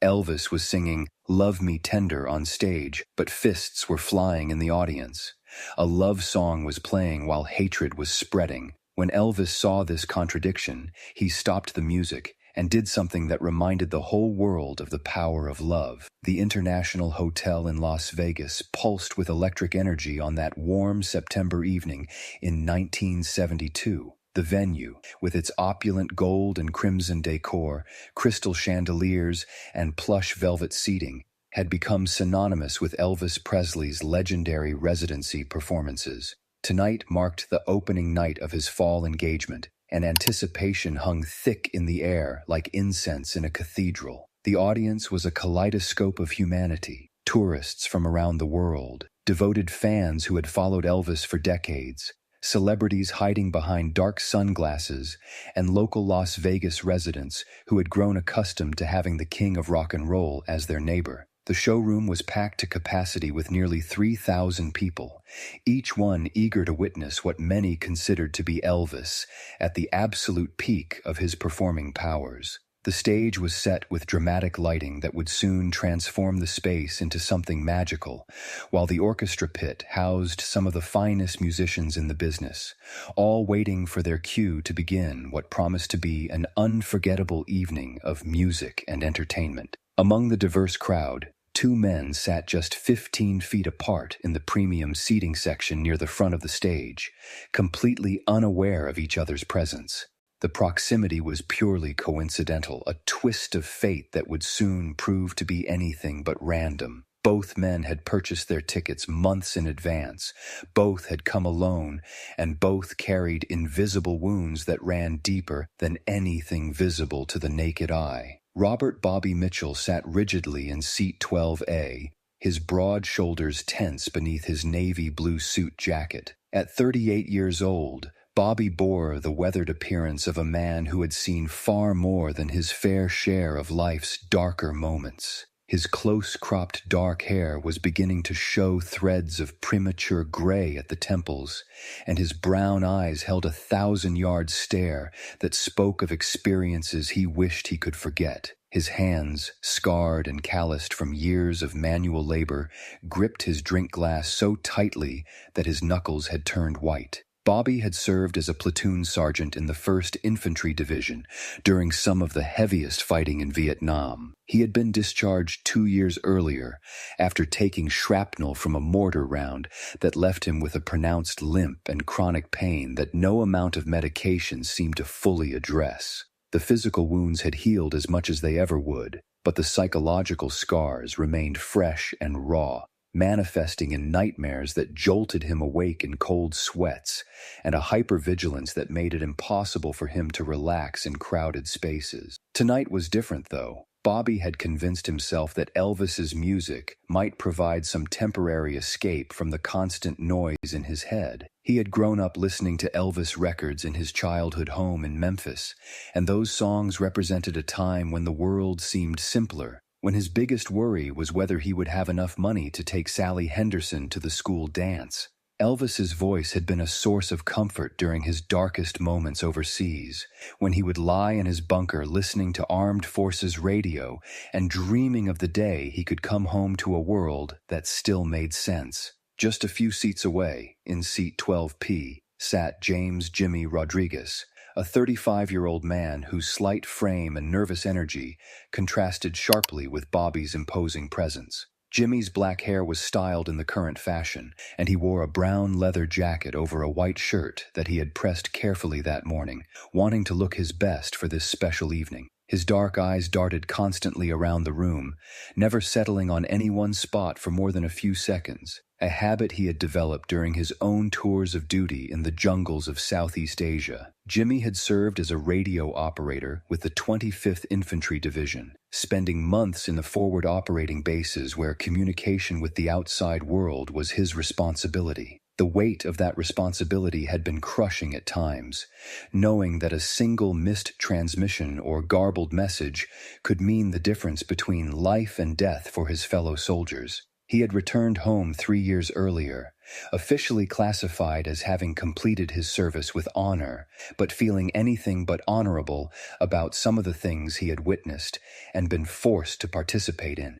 Elvis was singing "Love Me Tender" on stage, but fists were flying in the audience. A love song was playing while hatred was spreading. When Elvis saw this contradiction, he stopped the music and did something that reminded the whole world of the power of love. The International Hotel in Las Vegas pulsed with electric energy on that warm September evening in 1972. The venue, with its opulent gold and crimson decor, crystal chandeliers, and plush velvet seating, had become synonymous with Elvis Presley's legendary residency performances. Tonight marked the opening night of his fall engagement, and anticipation hung thick in the air like incense in a cathedral. The audience was a kaleidoscope of humanity, tourists from around the world, devoted fans who had followed Elvis for decades, celebrities hiding behind dark sunglasses, and local Las Vegas residents who had grown accustomed to having the king of rock and roll as their neighbor. The showroom was packed to capacity with nearly 3,000 people, each one eager to witness what many considered to be Elvis at the absolute peak of his performing powers. The stage was set with dramatic lighting that would soon transform the space into something magical, while the orchestra pit housed some of the finest musicians in the business, all waiting for their cue to begin what promised to be an unforgettable evening of music and entertainment. Among the diverse crowd, two men sat just 15 feet apart in the premium seating section near the front of the stage, completely unaware of each other's presence. The proximity was purely coincidental, a twist of fate that would soon prove to be anything but random. Both men had purchased their tickets months in advance, both had come alone, and both carried invisible wounds that ran deeper than anything visible to the naked eye. Robert Bobby Mitchell sat rigidly in seat 12A, his broad shoulders tense beneath his navy blue suit jacket. At 38 years old, Bobby bore the weathered appearance of a man who had seen far more than his fair share of life's darker moments. His close-cropped dark hair was beginning to show threads of premature gray at the temples, and his brown eyes held a 1,000-yard stare that spoke of experiences he wished he could forget. His hands, scarred and calloused from years of manual labor, gripped his drink glass so tightly that his knuckles had turned white. Bobby had served as a platoon sergeant in the 1st Infantry Division during some of the heaviest fighting in Vietnam. He had been discharged 2 years earlier after taking shrapnel from a mortar round that left him with a pronounced limp and chronic pain that no amount of medication seemed to fully address. The physical wounds had healed as much as they ever would, but the psychological scars remained fresh and raw, manifesting in nightmares that jolted him awake in cold sweats, and a hypervigilance that made it impossible for him to relax in crowded spaces. Tonight was different, though. Bobby had convinced himself that Elvis's music might provide some temporary escape from the constant noise in his head. He had grown up listening to Elvis records in his childhood home in Memphis, and those songs represented a time when the world seemed simpler, when his biggest worry was whether he would have enough money to take Sally Henderson to the school dance. Elvis's voice had been a source of comfort during his darkest moments overseas, when he would lie in his bunker listening to armed forces radio and dreaming of the day he could come home to a world that still made sense. Just a few seats away, in seat 12P, sat James "Jimmy" Rodriguez, a 35-year-old man whose slight frame and nervous energy contrasted sharply with Bobby's imposing presence. Jimmy's black hair was styled in the current fashion, and he wore a brown leather jacket over a white shirt that he had pressed carefully that morning, wanting to look his best for this special evening. His dark eyes darted constantly around the room, never settling on any one spot for more than a few seconds, a habit he had developed during his own tours of duty in the jungles of Southeast Asia. Jimmy had served as a radio operator with the 25th Infantry Division, spending months in the forward operating bases where communication with the outside world was his responsibility. The weight of that responsibility had been crushing at times, knowing that a single missed transmission or garbled message could mean the difference between life and death for his fellow soldiers. He had returned home 3 years earlier, officially classified as having completed his service with honor, but feeling anything but honorable about some of the things he had witnessed and been forced to participate in.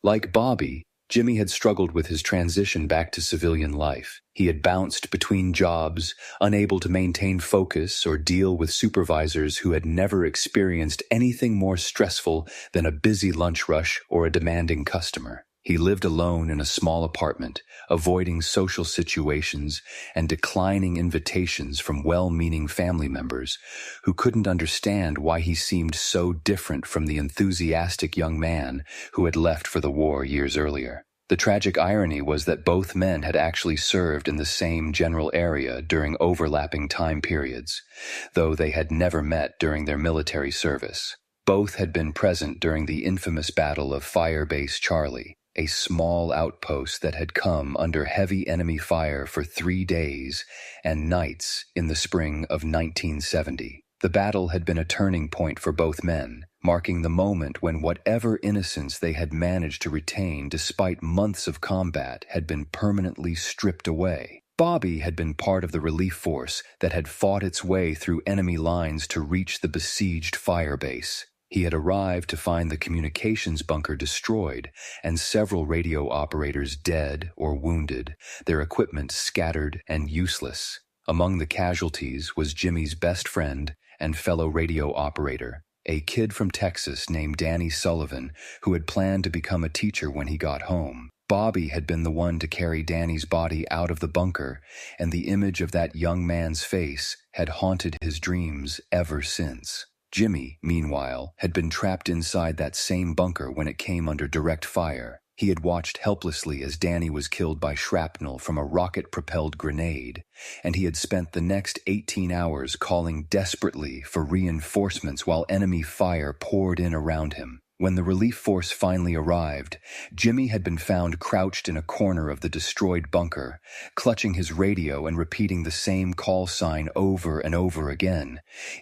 Like Bobby, Jimmy had struggled with his transition back to civilian life. He had bounced between jobs, unable to maintain focus or deal with supervisors who had never experienced anything more stressful than a busy lunch rush or a demanding customer. He lived alone in a small apartment, avoiding social situations and declining invitations from well-meaning family members who couldn't understand why he seemed so different from the enthusiastic young man who had left for the war years earlier. The tragic irony was that both men had actually served in the same general area during overlapping time periods, though they had never met during their military service. Both had been present during the infamous Battle of Firebase Charlie, a small outpost that had come under heavy enemy fire for 3 days and nights in the spring of 1970. The battle had been a turning point for both men, marking the moment when whatever innocence they had managed to retain despite months of combat had been permanently stripped away. Bobby had been part of the relief force that had fought its way through enemy lines to reach the besieged firebase. He had arrived to find the communications bunker destroyed and several radio operators dead or wounded, their equipment scattered and useless. Among the casualties was Jimmy's best friend and fellow radio operator, a kid from Texas named Danny Sullivan, who had planned to become a teacher when he got home. Bobby had been the one to carry Danny's body out of the bunker, and the image of that young man's face had haunted his dreams ever since. Jimmy, meanwhile, had been trapped inside that same bunker when it came under direct fire. He had watched helplessly as Danny was killed by shrapnel from a rocket-propelled grenade, and he had spent the next 18 hours calling desperately for reinforcements while enemy fire poured in around him. When the relief force finally arrived, Jimmy had been found crouched in a corner of the destroyed bunker, clutching his radio and repeating the same call sign over and over again,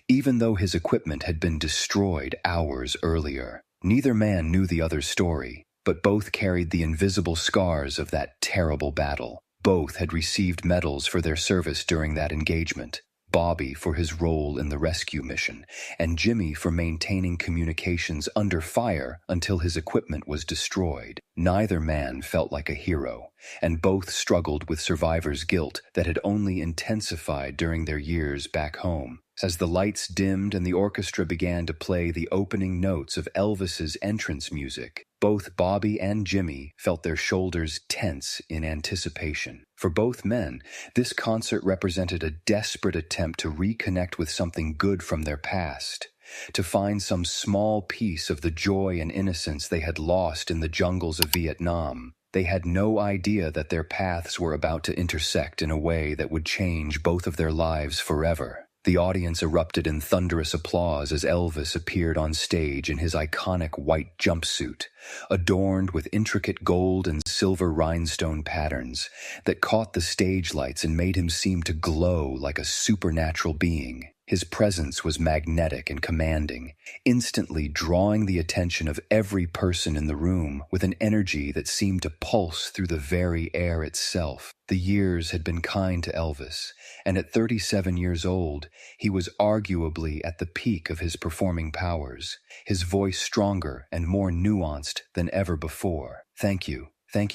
even though his equipment had been destroyed hours earlier. Neither man knew the other's story, but both carried the invisible scars of that terrible battle. Both had received medals for their service during that engagement. Bobby for his role in the rescue mission, and Jimmy for maintaining communications under fire until his equipment was destroyed. Neither man felt like a hero, and both struggled with survivor's guilt that had only intensified during their years back home. As the lights dimmed and the orchestra began to play the opening notes of Elvis's entrance music, both Bobby and Jimmy felt their shoulders tense in anticipation. For both men, this concert represented a desperate attempt to reconnect with something good from their past, to find some small piece of the joy and innocence they had lost in the jungles of Vietnam. They had no idea that their paths were about to intersect in a way that would change both of their lives forever. The audience erupted in thunderous applause as Elvis appeared on stage in his iconic white jumpsuit, adorned with intricate gold and silver rhinestone patterns that caught the stage lights and made him seem to glow like a supernatural being. His presence was magnetic and commanding, instantly drawing the attention of every person in the room with an energy that seemed to pulse through the very air itself. The years had been kind to Elvis, and at 37 years old, he was arguably at the peak of his performing powers, his voice stronger and more nuanced than ever before. Thank you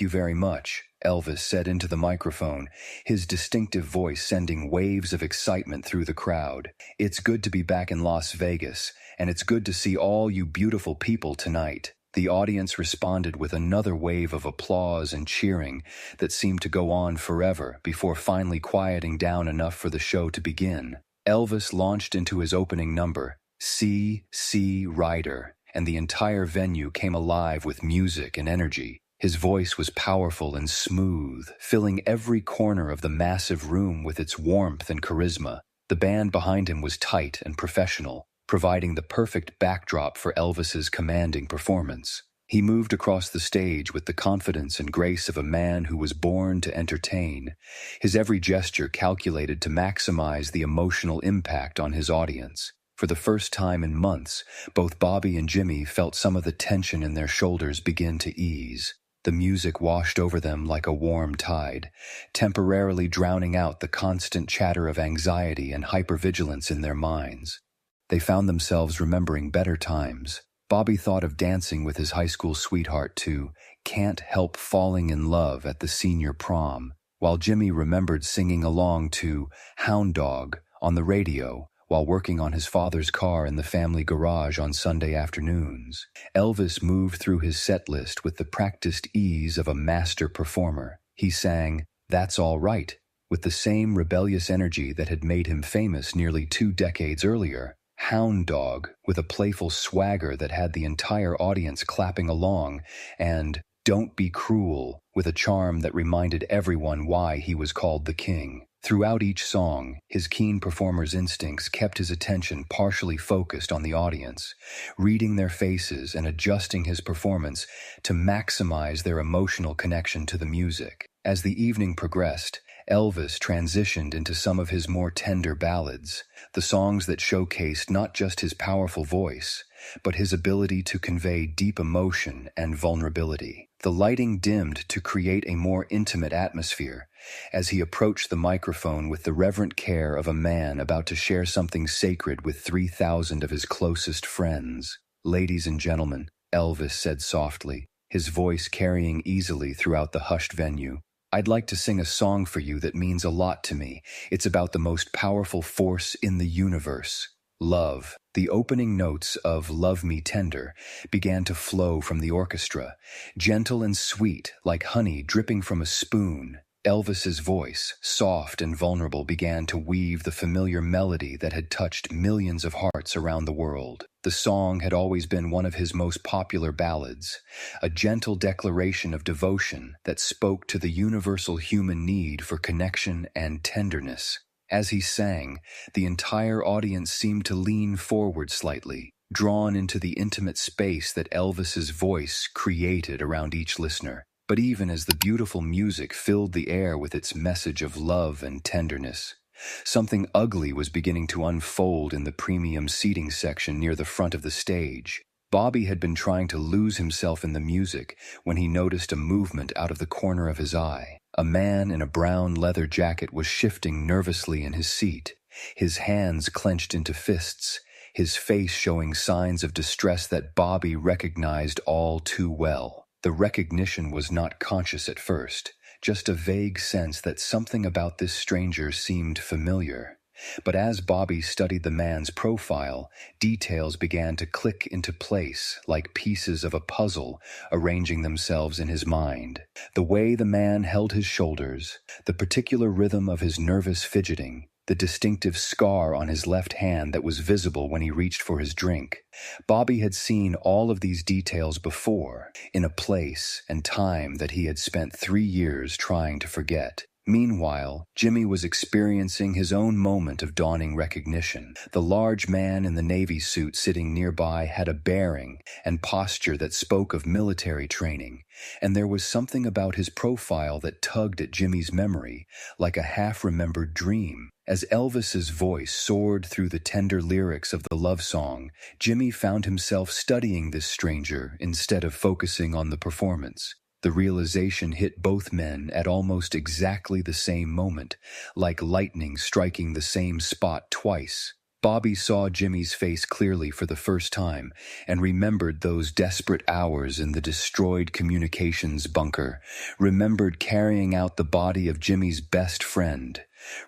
very much, Elvis said into the microphone, his distinctive voice sending waves of excitement through the crowd. It's good to be back in Las Vegas, and it's good to see all you beautiful people tonight. The audience responded with another wave of applause and cheering that seemed to go on forever before finally quieting down enough for the show to begin. Elvis launched into his opening number, C.C. Rider, and the entire venue came alive with music and energy. His voice was powerful and smooth, filling every corner of the massive room with its warmth and charisma. The band behind him was tight and professional, providing the perfect backdrop for Elvis's commanding performance. He moved across the stage with the confidence and grace of a man who was born to entertain, his every gesture calculated to maximize the emotional impact on his audience. For the first time in months, both Bobby and Jimmy felt some of the tension in their shoulders begin to ease. The music washed over them like a warm tide, temporarily drowning out the constant chatter of anxiety and hypervigilance in their minds. They found themselves remembering better times. Bobby thought of dancing with his high school sweetheart to "Can't Help Falling in Love" at the senior prom, while Jimmy remembered singing along to "Hound Dog" on the radio while working on his father's car in the family garage on Sunday afternoons. Elvis moved through his set list with the practiced ease of a master performer. He sang "That's All Right" with the same rebellious energy that had made him famous nearly 2 decades earlier. "Hound Dog" with a playful swagger that had the entire audience clapping along, and "Don't Be Cruel" with a charm that reminded everyone why he was called the king. Throughout each song, his keen performer's instincts kept his attention partially focused on the audience, reading their faces and adjusting his performance to maximize their emotional connection to the music. As the evening progressed, Elvis transitioned into some of his more tender ballads, the songs that showcased not just his powerful voice, but his ability to convey deep emotion and vulnerability. The lighting dimmed to create a more intimate atmosphere as he approached the microphone with the reverent care of a man about to share something sacred with 3,000 of his closest friends. "Ladies and gentlemen," Elvis said softly, his voice carrying easily throughout the hushed venue, "I'd like to sing a song for you that means a lot to me. It's about the most powerful force in the universe, love." The opening notes of "Love Me Tender" began to flow from the orchestra, gentle and sweet like honey dripping from a spoon. Elvis's voice, soft and vulnerable, began to weave the familiar melody that had touched millions of hearts around the world. The song had always been one of his most popular ballads, a gentle declaration of devotion that spoke to the universal human need for connection and tenderness. As he sang, the entire audience seemed to lean forward slightly, drawn into the intimate space that Elvis's voice created around each listener. But even as the beautiful music filled the air with its message of love and tenderness, something ugly was beginning to unfold in the premium seating section near the front of the stage. Bobby had been trying to lose himself in the music when he noticed a movement out of the corner of his eye. A man in a brown leather jacket was shifting nervously in his seat, his hands clenched into fists, his face showing signs of distress that Bobby recognized all too well. The recognition was not conscious at first, just a vague sense that something about this stranger seemed familiar. But as Bobby studied the man's profile, details began to click into place like pieces of a puzzle arranging themselves in his mind. The way the man held his shoulders, the particular rhythm of his nervous fidgeting, the distinctive scar on his left hand that was visible when he reached for his drink. Bobby had seen all of these details before, in a place and time that he had spent 3 years trying to forget. Meanwhile, Jimmy was experiencing his own moment of dawning recognition. The large man in the Navy suit sitting nearby had a bearing and posture that spoke of military training, and there was something about his profile that tugged at Jimmy's memory, like a half-remembered dream. As Elvis's voice soared through the tender lyrics of the love song, Jimmy found himself studying this stranger instead of focusing on the performance. The realization hit both men at almost exactly the same moment, like lightning striking the same spot twice. Bobby saw Jimmy's face clearly for the first time and remembered those desperate hours in the destroyed communications bunker, remembered carrying out the body of Jimmy's best friend,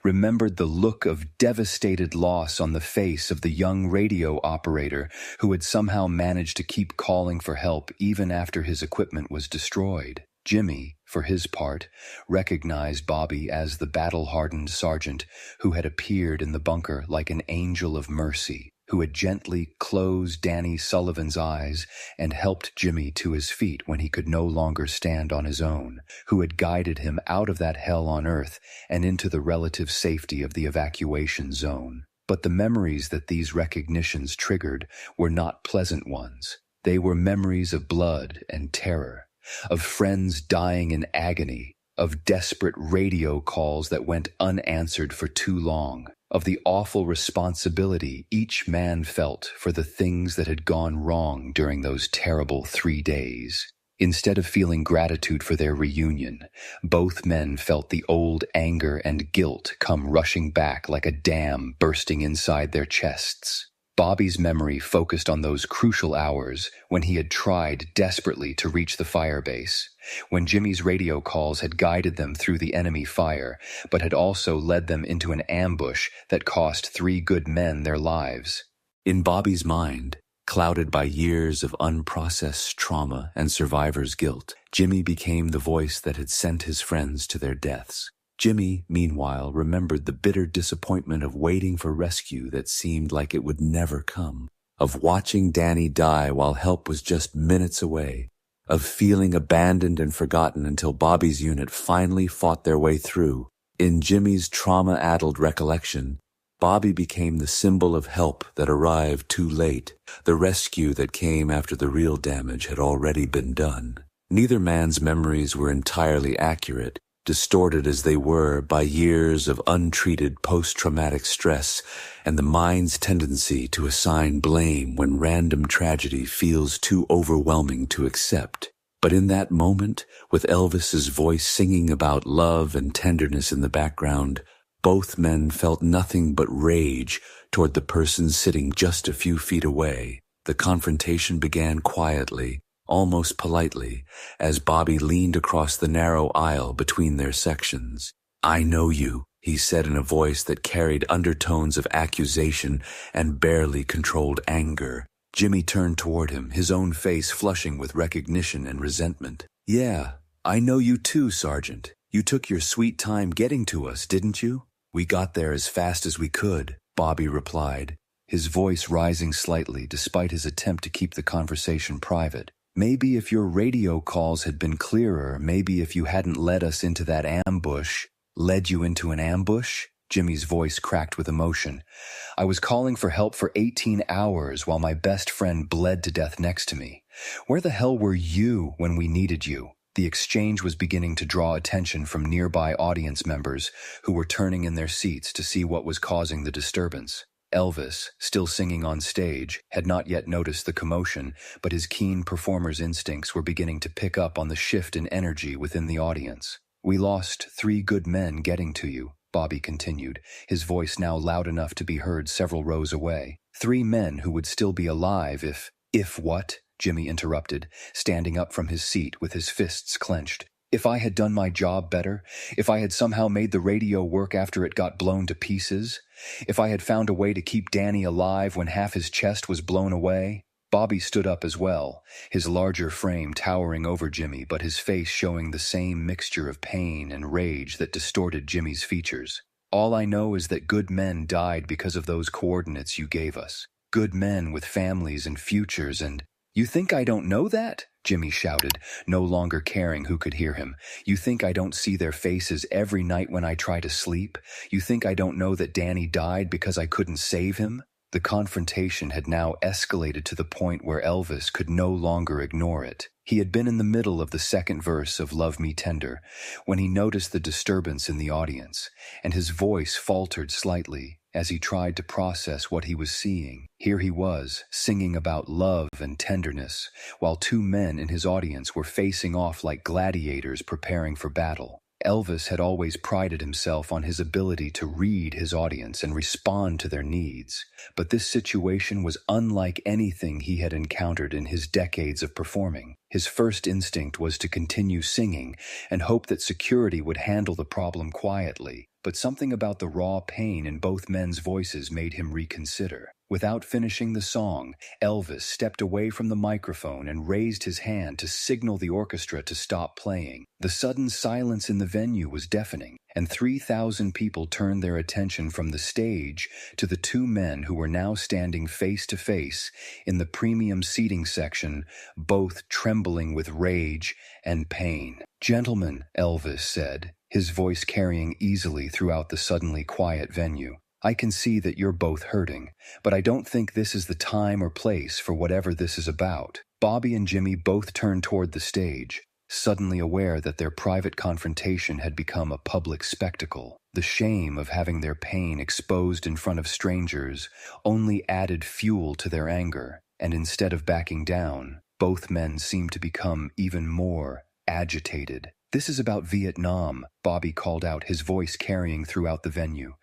remembered the look of devastated loss on the face of the young radio operator who had somehow managed to keep calling for help even after his equipment was destroyed. Jimmy, for his part, recognized Bobby as the battle-hardened sergeant who had appeared in the bunker like an angel of mercy, who had gently closed Danny Sullivan's eyes and helped Jimmy to his feet when he could no longer stand on his own, who had guided him out of that hell on earth and into the relative safety of the evacuation zone. But the memories that these recognitions triggered were not pleasant ones. They were memories of blood and terror, of friends dying in agony, of desperate radio calls that went unanswered for too long, of the awful responsibility each man felt for the things that had gone wrong during those terrible 3 days. Instead of feeling gratitude for their reunion, both men felt the old anger and guilt come rushing back like a dam bursting inside their chests. Bobby's memory focused on those crucial hours when he had tried desperately to reach the firebase, when Jimmy's radio calls had guided them through the enemy fire, but had also led them into an ambush that cost 3 good men their lives. In Bobby's mind, clouded by years of unprocessed trauma and survivor's guilt, Jimmy became the voice that had sent his friends to their deaths. Jimmy, meanwhile, remembered the bitter disappointment of waiting for rescue that seemed like it would never come, of watching Danny die while help was just minutes away, of feeling abandoned and forgotten until Bobby's unit finally fought their way through. In Jimmy's trauma-addled recollection, Bobby became the symbol of help that arrived too late, the rescue that came after the real damage had already been done. Neither man's memories were entirely accurate, distorted as they were by years of untreated post-traumatic stress and the mind's tendency to assign blame when random tragedy feels too overwhelming to accept. But in that moment, with Elvis's voice singing about love and tenderness in the background, both men felt nothing but rage toward the person sitting just a few feet away. The confrontation began quietly, almost politely, as Bobby leaned across the narrow aisle between their sections. "I know you," he said in a voice that carried undertones of accusation and barely controlled anger. Jimmy turned toward him, his own face flushing with recognition and resentment. "Yeah, I know you too, Sergeant. You took your sweet time getting to us, didn't you?" "We got there as fast as we could," Bobby replied, his voice rising slightly despite his attempt to keep the conversation private. "Maybe if your radio calls had been clearer, maybe if you hadn't led us into that ambush." "Led you into an ambush?" Jimmy's voice cracked with emotion. "I was calling for help for 18 hours while my best friend bled to death next to me. Where the hell were you when we needed you?" The exchange was beginning to draw attention from nearby audience members who were turning in their seats to see what was causing the disturbance. Elvis, still singing on stage, had not yet noticed the commotion, but his keen performer's instincts were beginning to pick up on the shift in energy within the audience. "We lost 3 good men getting to you," Bobby continued, his voice now loud enough to be heard several rows away. 3 men who would still be alive if— "If what?" Jimmy interrupted, standing up from his seat with his fists clenched. "If I had done my job better? If I had somehow made the radio work after it got blown to pieces? If I had found a way to keep Danny alive when half his chest was blown away?" Bobby stood up as well, his larger frame towering over Jimmy, but his face showing the same mixture of pain and rage that distorted Jimmy's features. "All I know is that good men died because of those coordinates you gave us. Good men with families and futures and—" "You think I don't know that?" Jimmy shouted, no longer caring who could hear him. "You think I don't see their faces every night when I try to sleep? You think I don't know that Danny died because I couldn't save him?" The confrontation had now escalated to the point where Elvis could no longer ignore it. He had been in the middle of the second verse of Love Me Tender when he noticed the disturbance in the audience, and his voice faltered slightly as he tried to process what he was seeing. Here he was, singing about love and tenderness, while 2 men in his audience were facing off like gladiators preparing for battle. Elvis had always prided himself on his ability to read his audience and respond to their needs, but this situation was unlike anything he had encountered in his decades of performing. His first instinct was to continue singing and hope that security would handle the problem quietly, but something about the raw pain in both men's voices made him reconsider. Without finishing the song, Elvis stepped away from the microphone and raised his hand to signal the orchestra to stop playing. The sudden silence in the venue was deafening, and 3,000 people turned their attention from the stage to the 2 men who were now standing face to face in the premium seating section, both trembling with rage and pain. "Gentlemen," Elvis said, his voice carrying easily throughout the suddenly quiet venue, "I can see that you're both hurting, but I don't think this is the time or place for whatever this is about." Bobby and Jimmy both turned toward the stage, suddenly aware that their private confrontation had become a public spectacle. The shame of having their pain exposed in front of strangers only added fuel to their anger, and instead of backing down, Both men seemed to become even more agitated. "This is about Vietnam," Bobby called out, his voice carrying throughout the venue.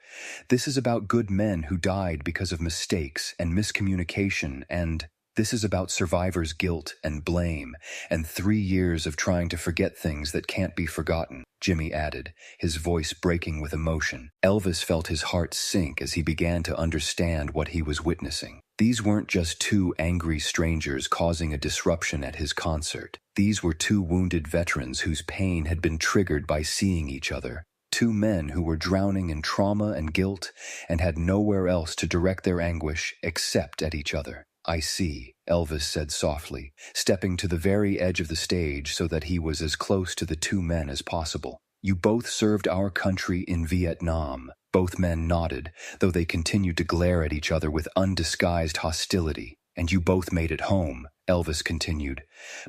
"This is about good men who died because of mistakes and miscommunication, and this is about survivors' guilt and blame, and 3 years of trying to forget things that can't be forgotten," Jimmy added, his voice breaking with emotion. Elvis felt his heart sink as he began to understand what he was witnessing. These weren't just two angry strangers causing a disruption at his concert. These were two wounded veterans whose pain had been triggered by seeing each other. Two men who were drowning in trauma and guilt and had nowhere else to direct their anguish except at each other. "I see," Elvis said softly, stepping to the very edge of the stage so that he was as close to the two men as possible. "You both served our country in Vietnam." Both men nodded, though they continued to glare at each other with undisguised hostility. "And you both made it home," Elvis continued.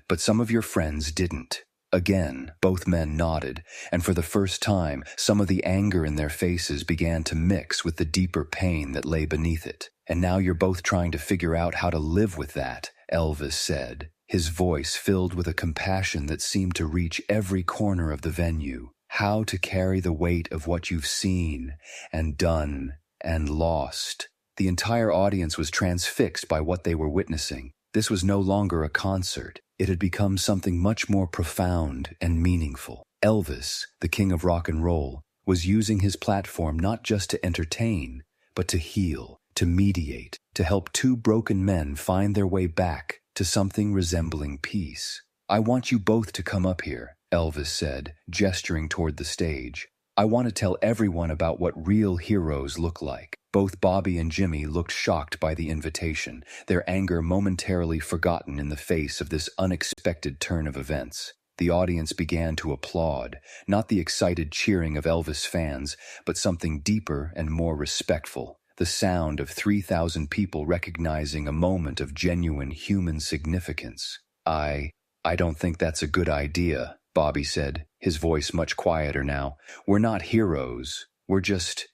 "But some of your friends didn't." Again, both men nodded, and for the first time, some of the anger in their faces began to mix with the deeper pain that lay beneath it. "And now you're both trying to figure out how to live with that," Elvis said, his voice filled with a compassion that seemed to reach every corner of the venue. "How to carry the weight of what you've seen and done and lost." The entire audience was transfixed by what they were witnessing. This was no longer a concert. It had become something much more profound and meaningful. Elvis, the king of rock and roll, was using his platform not just to entertain, but to heal, to mediate, to help two broken men find their way back to something resembling peace. "I want you both to come up here," Elvis said, gesturing toward the stage. "I want to tell everyone about what real heroes look like." Both Bobby and Jimmy looked shocked by the invitation, their anger momentarily forgotten in the face of this unexpected turn of events. The audience began to applaud, not the excited cheering of Elvis fans, but something deeper and more respectful, the sound of 3,000 people recognizing a moment of genuine human significance. I don't think that's a good idea," Bobby said, his voice much quieter now. "We're not heroes. We're just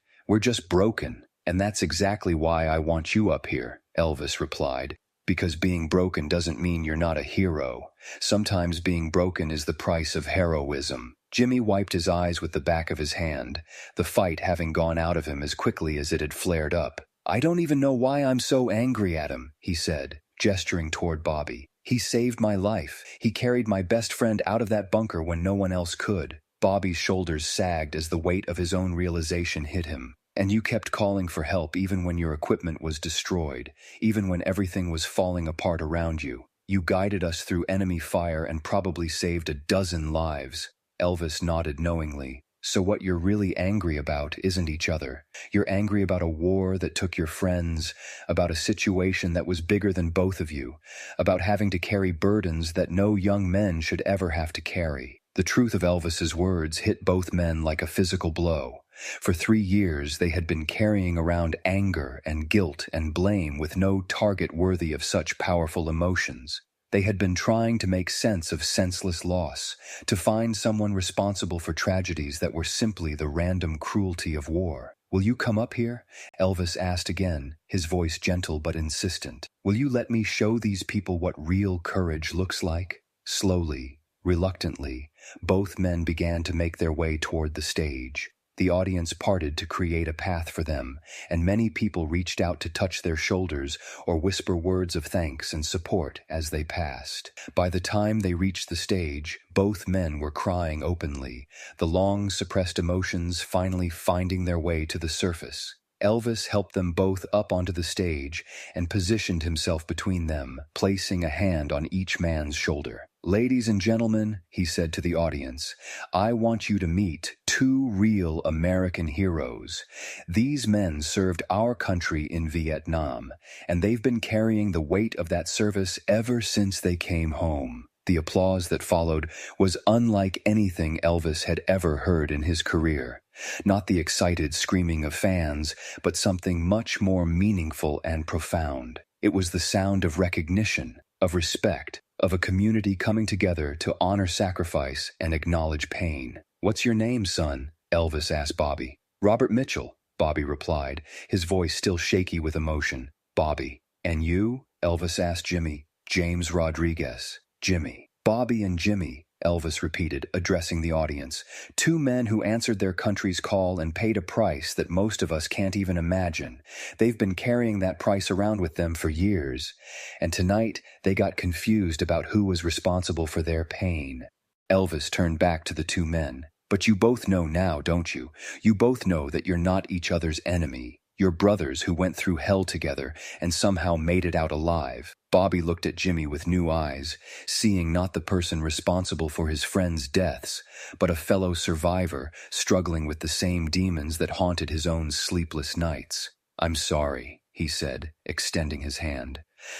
broken. And that's exactly why I want you up here," Elvis replied. "Because being broken doesn't mean you're not a hero. Sometimes being broken is the price of heroism." Jimmy wiped his eyes with the back of his hand, the fight having gone out of him as quickly as it had flared up. "I don't even know why I'm so angry at him," he said, gesturing toward Bobby. "He saved my life. He carried my best friend out of that bunker when no one else could." Bobby's shoulders sagged as the weight of his own realization hit him. "And you kept calling for help even when your equipment was destroyed, even when everything was falling apart around you. You guided us through enemy fire and probably saved a dozen lives." Elvis nodded knowingly. "So what you're really angry about isn't each other. You're angry about a war that took your friends, about a situation that was bigger than both of you, about having to carry burdens that no young men should ever have to carry." The truth of Elvis's words hit both men like a physical blow. For 3 years, they had been carrying around anger and guilt and blame with no target worthy of such powerful emotions. They had been trying to make sense of senseless loss, to find someone responsible for tragedies that were simply the random cruelty of war. "Will you come up here?" Elvis asked again, his voice gentle but insistent. "Will you let me show these people what real courage looks like?" Slowly, reluctantly, both men began to make their way toward the stage. The audience parted to create a path for them, and many people reached out to touch their shoulders or whisper words of thanks and support as they passed. By the time they reached the stage, both men were crying openly, the long suppressed emotions finally finding their way to the surface. Elvis helped them both up onto the stage and positioned himself between them, placing a hand on each man's shoulder. "Ladies and gentlemen," he said to the audience, "I want you to meet two real American heroes. These men served our country in Vietnam, and they've been carrying the weight of that service ever since they came home." The applause that followed was unlike anything Elvis had ever heard in his career. Not the excited screaming of fans, but something much more meaningful and profound. It was the sound of recognition, of respect, of a community coming together to honor sacrifice and acknowledge pain. "What's your name, son?" Elvis asked Bobby. "Robert Mitchell," Bobby replied, his voice still shaky with emotion. "Bobby. And you?" Elvis asked Jimmy. James Rodriguez, Jimmy. Bobby and Jimmy, Elvis repeated, addressing the audience. Two men who answered their country's call and paid a price that most of us can't even imagine. They've been carrying that price around with them for years. And tonight, they got confused about who was responsible for their pain. Elvis turned back to the two men. But you both know now, don't you? You both know that you're not each other's enemy. You're brothers who went through hell together and somehow made it out alive. Bobby looked at Jimmy with new eyes, seeing not the person responsible for his friends' deaths, but a fellow survivor struggling with the same demons that haunted his own sleepless nights. "I'm sorry," he said, extending his hand.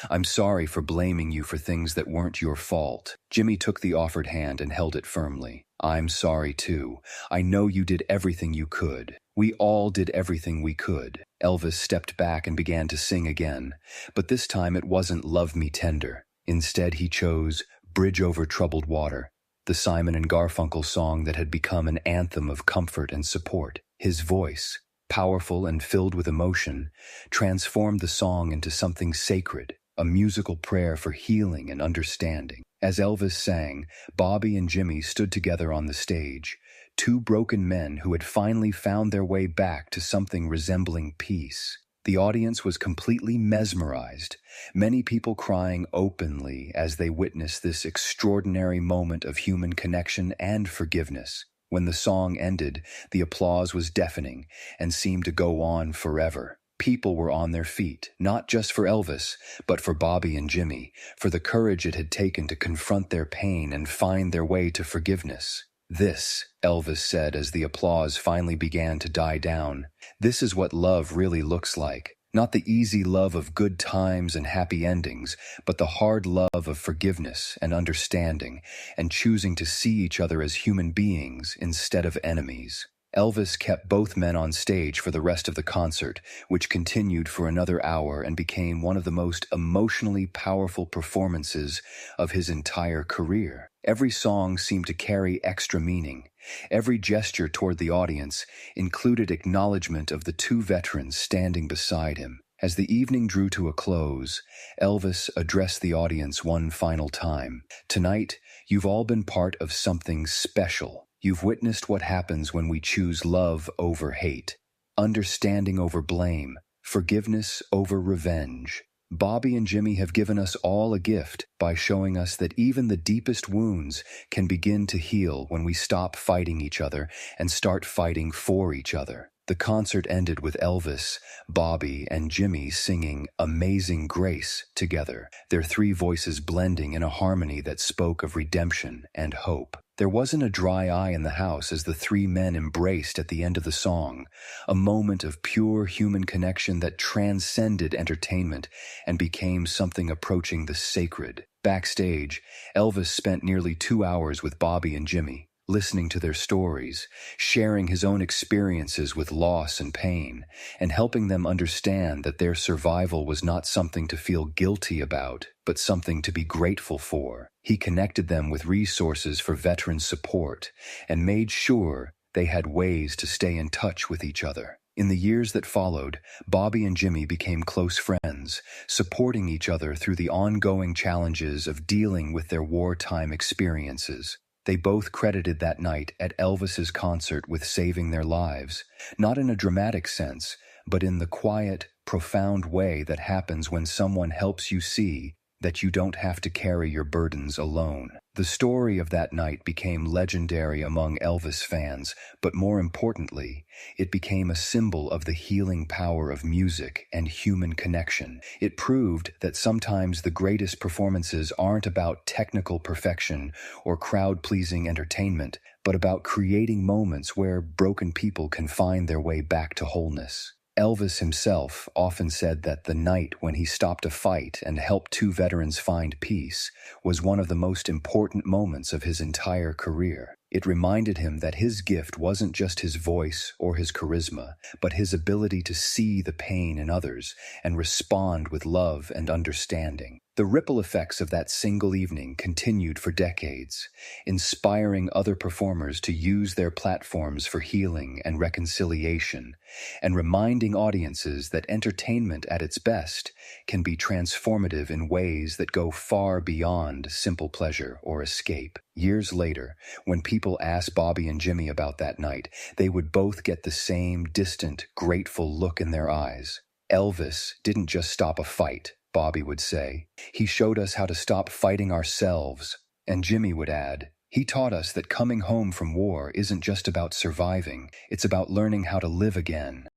"I'm sorry for blaming you for things that weren't your fault." Jimmy took the offered hand and held it firmly. "I'm sorry too. I know you did everything you could. We all did everything we could." Elvis stepped back and began to sing again, but this time it wasn't "Love Me Tender." Instead, he chose "Bridge Over Troubled Water," the Simon and Garfunkel song that had become an anthem of comfort and support. His voice, powerful and filled with emotion, transformed the song into something sacred, a musical prayer for healing and understanding. As Elvis sang, Bobby and Jimmy stood together on the stage, two broken men who had finally found their way back to something resembling peace. The audience was completely mesmerized, many people crying openly as they witnessed this extraordinary moment of human connection and forgiveness. When the song ended, the applause was deafening and seemed to go on forever. People were on their feet, not just for Elvis, but for Bobby and Jimmy, for the courage it had taken to confront their pain and find their way to forgiveness. "This," Elvis said as the applause finally began to die down, "this is what love really looks like. Not the easy love of good times and happy endings, but the hard love of forgiveness and understanding, and choosing to see each other as human beings instead of enemies." Elvis kept both men on stage for the rest of the concert, which continued for another hour and became one of the most emotionally powerful performances of his entire career. Every song seemed to carry extra meaning. Every gesture toward the audience included acknowledgement of the two veterans standing beside him. As the evening drew to a close, Elvis addressed the audience one final time. "Tonight, you've all been part of something special. You've witnessed what happens when we choose love over hate, understanding over blame, forgiveness over revenge. Bobby and Jimmy have given us all a gift by showing us that even the deepest wounds can begin to heal when we stop fighting each other and start fighting for each other." The concert ended with Elvis, Bobby, and Jimmy singing "Amazing Grace" together, their three voices blending in a harmony that spoke of redemption and hope. There wasn't a dry eye in the house as the three men embraced at the end of the song, a moment of pure human connection that transcended entertainment and became something approaching the sacred. Backstage, Elvis spent nearly 2 hours with Bobby and Jimmy, listening to their stories, sharing his own experiences with loss and pain, and helping them understand that their survival was not something to feel guilty about, but something to be grateful for. He connected them with resources for veteran support and made sure they had ways to stay in touch with each other. In the years that followed, Bobby and Jimmy became close friends, supporting each other through the ongoing challenges of dealing with their wartime experiences. They both credited that night at Elvis's concert with saving their lives, not in a dramatic sense, but in the quiet, profound way that happens when someone helps you see that you don't have to carry your burdens alone. The story of that night became legendary among Elvis fans, but more importantly, it became a symbol of the healing power of music and human connection. It proved that sometimes the greatest performances aren't about technical perfection or crowd-pleasing entertainment, but about creating moments where broken people can find their way back to wholeness. Elvis himself often said that the night when he stopped a fight and helped two veterans find peace was one of the most important moments of his entire career. It reminded him that his gift wasn't just his voice or his charisma, but his ability to see the pain in others and respond with love and understanding. The ripple effects of that single evening continued for decades, inspiring other performers to use their platforms for healing and reconciliation, and reminding audiences that entertainment at its best can be transformative in ways that go far beyond simple pleasure or escape. Years later, when people asked Bobby and Jimmy about that night, they would both get the same distant, grateful look in their eyes. Elvis didn't just stop a fight, Bobby would say. He showed us how to stop fighting ourselves. And Jimmy would add, he taught us that coming home from war isn't just about surviving, it's about learning how to live again.